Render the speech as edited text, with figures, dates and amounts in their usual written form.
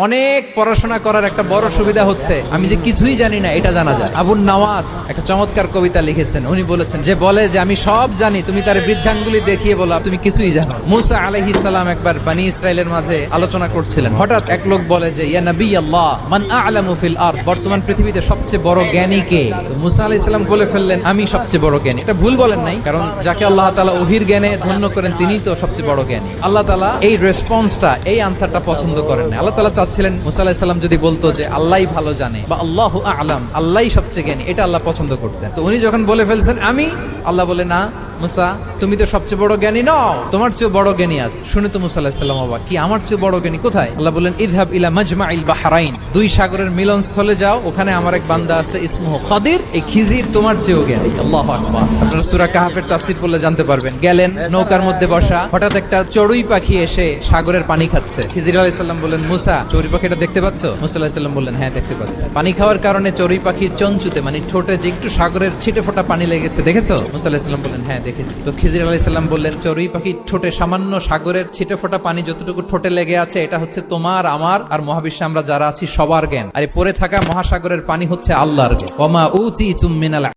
অনেক পড়াশোনা করার একটা বড় সুবিধা হচ্ছে আমি যে কিছুই জানি না এটা জানা যায়। আবুন নাওয়াস একটা চমৎকার কবিতা লিখেছেন। উনি বলেছেন, যে বলে যে আমি সব জানি, তুমি তার বৃদ্ধাঙ্গুলি দেখিয়ে বলো তুমি কিছুই জানো। মুসা আলাইহিস সালাম একবার বনি ইসরাইলের মাঝে আলোচনা করছিলেন। হঠাৎ এক লোক বলে যে ইয়া নবী আল্লাহ মান আ'লামু ফিল আরদ, বর্তমান পৃথিবীতে সবচেয়ে বড় জ্ঞানী কে? মুসা আলাইহিস সালাম বলে ফেললেন আমি সবচেয়ে বড় জ্ঞানী। এটা ভুল বলেন নাই, কারণ যাকে আল্লাহ তাআলা ওহীর জ্ঞানে ধন্য করেন তিনিই তো সবচেয়ে বড় জ্ঞানী। আল্লাহ তাআলা এই রেসপন্সটা, এই আনসারটা পছন্দ করেন না। আল্লাহ তাআলা চাচ্ছিলেন মুসা আলাইহিস সালাম যদি বলতো যে আল্লাহই ভালো জানে বা আল্লাহু আ'লাম, আল্লাহই সবচেয়ে জ্ঞানী, এটা আল্লাহ পছন্দ করতেন। তো উনি যখন বলে ফেলছেন আমি, আল্লাহ বলে না মুসা তুমি তো সবচেয়ে বড় জ্ঞানী নও, তোমার চেয়ে বড় জ্ঞানী আছে। শুনে তো মুসা আলাইহিস সালাম অবাক, কি আমার চেয়ে বড় জ্ঞানী কোথায়? আল্লাহ বললেন ইযহাব ইলা মাজমাইল বাহরাইন, দুই সাগরের মিলনস্থলে যাও, ওখানে আমার এক বান্দা আছে ইসমুহু খাদির, এই খিজির তোমার চেয়েও জ্ঞানী। আল্লাহু আকবার। আপনারা সূরা কাহফের তাফসীর পড়লে জানতে পারবেন। গেলেন নৌকার মধ্যে বসা, হঠাৎ একটা চড়ুই পাখি এসে সাগরের পানি খাচ্ছে। খিজির আলাইহিস সালাম বললেন মুসা চড়ুই পাখিটা দেখতে পাচ্ছ? মুসা আলাইহিস সালাম বললেন হ্যাঁ দেখতে পাচ্ছি। পানি খাওয়ার কারণে চড়ুই পাখির চঞ্চুতে মানে ঠোঁটে যে একটু সাগরের ছিটে ফোঁটা পানি লেগেছে, দেখেছো? মুসা আলাইহিস সালাম বললেন হ্যাঁ দেখেছি। তো খিজির আলাইহিস সালাম বললেন চড়ুই পাখির ঠোঁটে সামান্য সাগরের ছিটে ফোঁটা পানি যতটুকু ঠোঁটে লেগে আছে, এটা হচ্ছে তোমার, আমার আর মহাবিশ্বে আমরা যারা আছি সবার জ্ঞান। আর পড়ে থাকা মহাসাগরের পানি হচ্ছে আল্লাহর জ্ঞান। ওয়া মা উতিতুম মিনাল